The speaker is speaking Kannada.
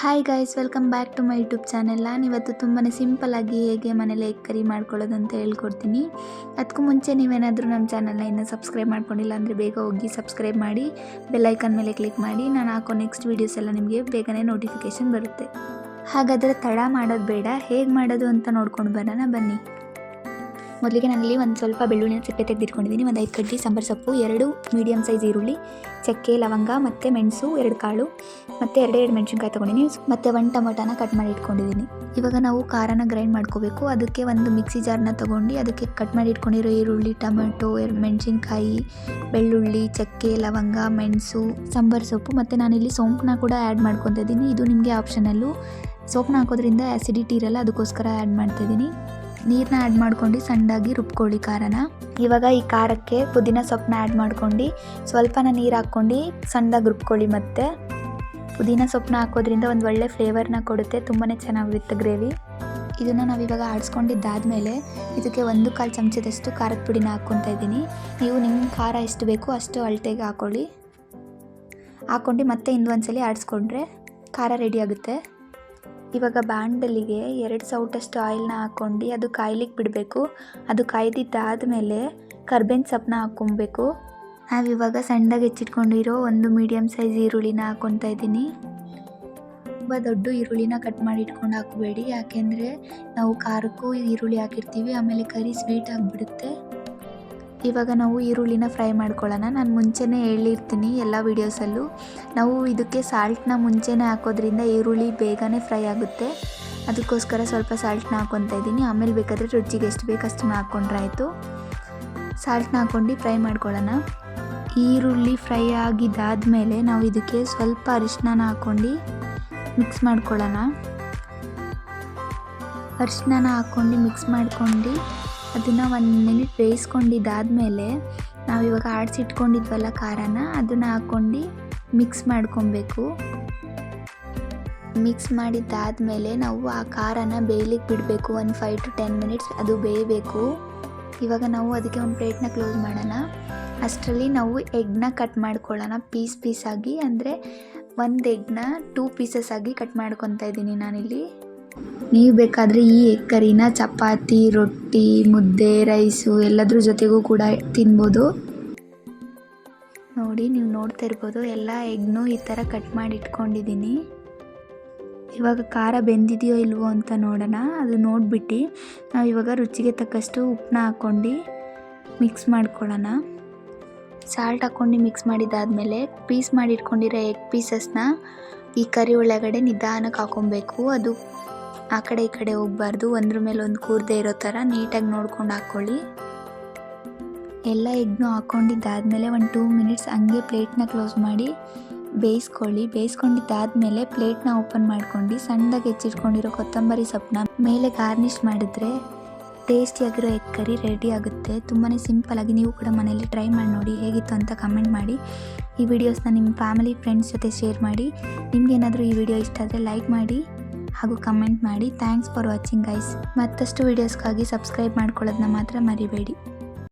Hi guys, welcome back to my YouTube channel. ನಾನಿವತ್ತು ತುಂಬಾ ಸಿಂಪಲ್ಲಾಗಿ ಹೇಗೆ ಮನೇಲಿ ಎಗ್ ಕರಿ ಮಾಡ್ಕೊಳ್ಳೋದು ಅಂತ ಹೇಳ್ಕೊಡ್ತೀನಿ. ಅದಕ್ಕೂ ಮುಂಚೆ ನೀವೇನಾದರೂ ನಮ್ಮ ಚಾನಲ್ನ ಇನ್ನೂ ಸಬ್ಸ್ಕ್ರೈಬ್ ಮಾಡ್ಕೊಂಡಿಲ್ಲ ಅಂದರೆ ಬೇಗ ಹೋಗಿ ಸಬ್ಸ್ಕ್ರೈಬ್ ಮಾಡಿ, ಬೆಲ್ ಐಕಾನ್ ಮೇಲೆ ಕ್ಲಿಕ್ ಮಾಡಿ. ನಾನು ಹಾಕೋ ನೆಕ್ಸ್ಟ್ ವೀಡಿಯೋಸ್ ಎಲ್ಲ ನಿಮಗೆ ಬೇಗನೆ ನೋಟಿಫಿಕೇಷನ್ ಬರುತ್ತೆ. ಹಾಗಾದರೆ ತಡ ಮಾಡೋದು ಬೇಡ, ಹೇಗೆ ಮಾಡೋದು ಅಂತ ನೋಡ್ಕೊಂಡು ಬರೋಣ ಬನ್ನಿ. ಮೊದಲಿಗೆ ನಾನಲ್ಲಿ ಒಂದು ಸ್ವಲ್ಪ ಬೆಳ್ಳುಳ್ಳಿನ ಸಿಪ್ಪೆ ತೆಗೆದಿಟ್ಕೊಂಡಿದ್ದೀನಿ. ಒಂದು 5 ಕಡ್ಡಿ ಸಾಂಬಾರು ಸೊಪ್ಪು, 2 ಮೀಡಿಯಮ್ ಸೈಜ್ ಈರುಳ್ಳಿ, ಚಕ್ಕೆ, ಲವಂಗ ಮತ್ತು ಮೆಣಸು 2 ಕಾಳು ಮತ್ತು 2 ಮೆಣಸಿನ್ಕಾಯಿ ತೊಗೊಂಡಿದ್ದೀನಿ. ಮತ್ತು 1 ಟೊಮೊಟೊನ ಕಟ್ ಮಾಡಿ ಇಟ್ಕೊಂಡಿದ್ದೀನಿ. ಇವಾಗ ನಾವು ಖಾರನ ಗ್ರೈಂಡ್ ಮಾಡ್ಕೋಬೇಕು. ಅದಕ್ಕೆ ಒಂದು ಮಿಕ್ಸಿ ಜಾರ್ನ ತೊಗೊಂಡು ಅದಕ್ಕೆ ಕಟ್ ಮಾಡಿ ಇಟ್ಕೊಂಡಿರೋ ಈರುಳ್ಳಿ, ಟೊಮೆಟೊ, ಮೆಣಸಿನ್ಕಾಯಿ, ಬೆಳ್ಳುಳ್ಳಿ, ಚಕ್ಕೆ, ಲವಂಗ, ಮೆಣಸು, ಸಾಂಬಾರು ಸೊಪ್ಪು ಮತ್ತು ನಾನಿಲ್ಲಿ ಸೋಂಪನ್ನ ಕೂಡ ಆ್ಯಡ್ ಮಾಡ್ಕೊತಾ ಇದ್ದೀನಿ. ಇದು ನಿಮಗೆ ಆಪ್ಷನಲ್ಲು. ಸೋಂಪನ್ನ ಹಾಕೋದ್ರಿಂದ ಆ್ಯಸಿಡಿಟಿ ಇರಲ್ಲ, ಅದಕ್ಕೋಸ್ಕರ ಆ್ಯಡ್ ಮಾಡ್ತಾಯಿದ್ದೀನಿ. ನೀರನ್ನ ಆ್ಯಡ್ ಮಾಡ್ಕೊಂಡು ಸಣ್ಣದಾಗಿ ರುಬ್ಕೊಳ್ಳಿ ಖಾರನ. ಇವಾಗ ಈ ಖಾರಕ್ಕೆ ಪುದೀನ ಸೊಪ್ಪನ್ನ ಆ್ಯಡ್ ಮಾಡ್ಕೊಂಡು ಸ್ವಲ್ಪನ ನೀರು ಹಾಕ್ಕೊಂಡು ಸಣ್ಣದಾಗಿ ರುಬ್ಕೊಳ್ಳಿ. ಮತ್ತು ಪುದೀನ ಸೊಪ್ಪನ್ನ ಹಾಕೋದ್ರಿಂದ ಒಂದು ಒಳ್ಳೆ ಫ್ಲೇವರ್ನ ಕೊಡುತ್ತೆ, ತುಂಬಾ ಚೆನ್ನಾಗಿರುತ್ತೆ ಗ್ರೇವಿ. ಇದನ್ನು ನಾವಿವಾಗ ಆಡಿಸ್ಕೊಂಡಿದ್ದಾದಮೇಲೆ ಇದಕ್ಕೆ 1/4 ಚಮಚದಷ್ಟು ಖಾರದ ಪುಡಿನ ಹಾಕ್ಕೊತಾ ಇದ್ದೀನಿ. ನೀವು ನಿಮ್ಮ ಖಾರ ಎಷ್ಟು ಬೇಕೋ ಅಷ್ಟು ಅಳತೆಗೆ ಹಾಕ್ಕೊಂಡು ಮತ್ತೆ ಇನ್ನೊಂದ್ಸಲಿ ಆಡಿಸ್ಕೊಂಡ್ರೆ ಖಾರ ರೆಡಿ ಆಗುತ್ತೆ. ಇವಾಗ ಬಾಣಲಿಗೆ 2 ಸೌಟಷ್ಟು ಆಯಿಲ್ನ ಹಾಕ್ಕೊಂಡು ಅದು ಕಾಯ್ಲಿಕ್ಕೆ ಬಿಡಬೇಕು. ಅದು ಕಾಯ್ದಿದ್ದಾದಮೇಲೆ ಕರ್ಬೇವಿನ ಸೊಪ್ಪನ್ನ ಹಾಕ್ಕೊಬೇಕು. ನಾವಿವಾಗ ಸಣ್ಣದಾಗಿ ಹೆಚ್ಚಿಟ್ಕೊಂಡಿರೋ 1 ಮೀಡಿಯಮ್ ಸೈಜ್ ಈರುಳ್ಳಿನ ಹಾಕ್ಕೊತಾ ಇದ್ದೀನಿ. ತುಂಬ ದೊಡ್ಡ ಈರುಳ್ಳಿನ ಕಟ್ ಮಾಡಿ ಇಟ್ಕೊಂಡು ಹಾಕಬೇಡಿ, ಯಾಕೆಂದರೆ ನಾವು ಖಾರಕ್ಕೂ ಈರುಳ್ಳಿ ಹಾಕಿರ್ತೀವಿ, ಆಮೇಲೆ ಕರಿ ಸ್ವೀಟ್ ಆಗಿಬಿಡುತ್ತೆ. ಇವಾಗ ನಾವು ಈರುಳ್ಳಿನ ಫ್ರೈ ಮಾಡ್ಕೊಳ್ಳೋಣ. ನಾನು ಮುಂಚೆನೇ ಹೇಳಿರ್ತೀನಿ ಎಲ್ಲ ವೀಡಿಯೋಸಲ್ಲೂ, ನಾವು ಇದಕ್ಕೆ ಸಾಲ್ಟನ್ನ ಮುಂಚೆನೇ ಹಾಕೋದ್ರಿಂದ ಈರುಳ್ಳಿ ಬೇಗನೆ ಫ್ರೈ ಆಗುತ್ತೆ. ಅದಕ್ಕೋಸ್ಕರ ಸ್ವಲ್ಪ ಸಾಲ್ಟನ್ನ ಹಾಕ್ಕೊತಾ ಇದ್ದೀನಿ. ಆಮೇಲೆ ಬೇಕಾದರೆ ರುಚಿಗೆ ಎಷ್ಟು ಬೇಕು ಅಷ್ಟನ್ನು ಹಾಕ್ಕೊಂಡ್ರೆ ಆಯಿತು. ಸಾಲ್ಟನ್ನ ಹಾಕ್ಕೊಂಡು ಫ್ರೈ ಮಾಡ್ಕೊಳ್ಳೋಣ. ಈರುಳ್ಳಿ ಫ್ರೈ ಆಗಿದ್ದಾದಮೇಲೆ ನಾವು ಇದಕ್ಕೆ ಸ್ವಲ್ಪ ಅರಿಶಿನ ಹಾಕ್ಕೊಂಡು ಮಿಕ್ಸ್ ಮಾಡ್ಕೊಳ್ಳೋಣ. ಅರಿಶಿನ ಹಾಕ್ಕೊಂಡು ಮಿಕ್ಸ್ ಮಾಡ್ಕೊಂಡು ಅದನ್ನು 1 ಮಿನಿಟ್ ಬೇಯಿಸ್ಕೊಂಡಿದ್ದಾದಮೇಲೆ ನಾವಿವಾಗ ಆಡಿಸಿಟ್ಕೊಂಡಿದ್ವಲ್ಲ ಖಾರನ, ಅದನ್ನು ಹಾಕ್ಕೊಂಡು ಮಿಕ್ಸ್ ಮಾಡ್ಕೊಬೇಕು. ಮಿಕ್ಸ್ ಮಾಡಿದ್ದಾದಮೇಲೆ ನಾವು ಆ ಖಾರನ ಬೇಯಲಿಕ್ಕೆ ಬಿಡಬೇಕು. ಒಂದು 5 to 10 ಮಿನಿಟ್ಸ್ ಅದು ಬೇಯಬೇಕು. ಇವಾಗ ನಾವು ಅದಕ್ಕೆ ಒಂದು ಪ್ಲೇಟ್ನ ಕ್ಲೋಸ್ ಮಾಡೋಣ. ಅಷ್ಟರಲ್ಲಿ ನಾವು ಎಗ್ನ ಕಟ್ ಮಾಡ್ಕೊಳ್ಳೋಣ ಪೀಸಾಗಿ. ಅಂದರೆ ಒಂದು ಎಗ್ನ 2 ಪೀಸಸ್ ಆಗಿ ಕಟ್ ಮಾಡ್ಕೊತಾ ಇದ್ದೀನಿ ನಾನಿಲ್ಲಿ. ನೀವು ಬೇಕಾದರೆ ಈ ಎಗ್ ಕರಿನ ಚಪಾತಿ, ರೊಟ್ಟಿ, ಮುದ್ದೆ, ರೈಸು ಎಲ್ಲದ್ರ ಜೊತೆಗೂ ಕೂಡ ತಿನ್ಬೋದು. ನೋಡಿ, ನೀವು ನೋಡ್ತಾ ಇರ್ಬೋದು ಎಲ್ಲ ಎಗ್ನೂ ಈ ಥರ ಕಟ್ ಮಾಡಿ ಇಟ್ಕೊಂಡಿದ್ದೀನಿ. ಇವಾಗ ಖಾರ ಬೆಂದಿದೆಯೋ ಇಲ್ವೋ ಅಂತ ನೋಡೋಣ. ಅದು ನೋಡಿಬಿಟ್ಟು ನಾವು ಇವಾಗ ರುಚಿಗೆ ತಕ್ಕಷ್ಟು ಉಪ್ಪನ್ನ ಹಾಕ್ಕೊಂಡು ಮಿಕ್ಸ್ ಮಾಡ್ಕೊಳ್ಳೋಣ. ಸಾಲ್ಟ್ ಹಾಕ್ಕೊಂಡು ಮಿಕ್ಸ್ ಮಾಡಿದ್ದಾದಮೇಲೆ ಪೀಸ್ ಮಾಡಿ ಇಟ್ಕೊಂಡಿರೋ ಎಗ್ ಪೀಸಸ್ನ ಈ ಕರಿ ಒಳಗಡೆ ನಿಧಾನಕ್ಕೆ ಹಾಕ್ಕೊಬೇಕು. ಅದು ಆ ಕಡೆ ಈ ಕಡೆ ಹೋಗಬಾರ್ದು, ಒಂದ್ರ ಮೇಲೆ ಒಂದು ಕೂರದೇ ಇರೋ ಥರ ನೀಟಾಗಿ ನೋಡ್ಕೊಂಡು ಹಾಕ್ಕೊಳ್ಳಿ. ಎಲ್ಲ ಎಗ್ನೂ ಹಾಕ್ಕೊಂಡಿದ್ದಾದಮೇಲೆ ಒಂದು 2 ಮಿನಿಟ್ಸ್ ಹಂಗೆ ಪ್ಲೇಟ್ನ ಕ್ಲೋಸ್ ಮಾಡಿ ಬೇಯಿಸ್ಕೊಳ್ಳಿ. ಬೇಯಿಸ್ಕೊಂಡಿದ್ದಾದಮೇಲೆ ಪ್ಲೇಟ್ನ ಓಪನ್ ಮಾಡ್ಕೊಂಡು ಸಣ್ಣದಾಗಿ ಹೆಚ್ಚಿಟ್ಕೊಂಡಿರೋ ಕೊತ್ತಂಬರಿ ಸೊಪ್ಪನ್ನ ಮೇಲೆ ಗಾರ್ನಿಷ್ ಮಾಡಿದ್ರೆ ಟೇಸ್ಟಿಯಾಗಿರೋ ಎಗ್ ಕರಿ ರೆಡಿ ಆಗುತ್ತೆ. ತುಂಬಾ ಸಿಂಪಲ್ಲಾಗಿ ನೀವು ಕೂಡ ಮನೇಲಿ ಟ್ರೈ ಮಾಡಿ ನೋಡಿ, ಹೇಗಿತ್ತು ಅಂತ ಕಮೆಂಟ್ ಮಾಡಿ. ಈ ವಿಡಿಯೋಸ್ನ ನಿಮ್ಮ ಫ್ಯಾಮಿಲಿ ಫ್ರೆಂಡ್ಸ್ ಜೊತೆ ಶೇರ್ ಮಾಡಿ. ನಿಮಗೇನಾದರೂ ಈ ವಿಡಿಯೋ ಇಷ್ಟ ಆದರೆ ಲೈಕ್ ಮಾಡಿ ಹಾಗೂ ಕಮೆಂಟ್ ಮಾಡಿ. Thanks for watching guys. ಮತ್ತಷ್ಟು ವೀಡಿಯೋಸ್ಗಾಗಿ ಸಬ್ಸ್ಕ್ರೈಬ್ ಮಾಡ್ಕೊಳ್ಳೋದನ್ನ ಮಾತ್ರ ಮರಿಬೇಡಿ.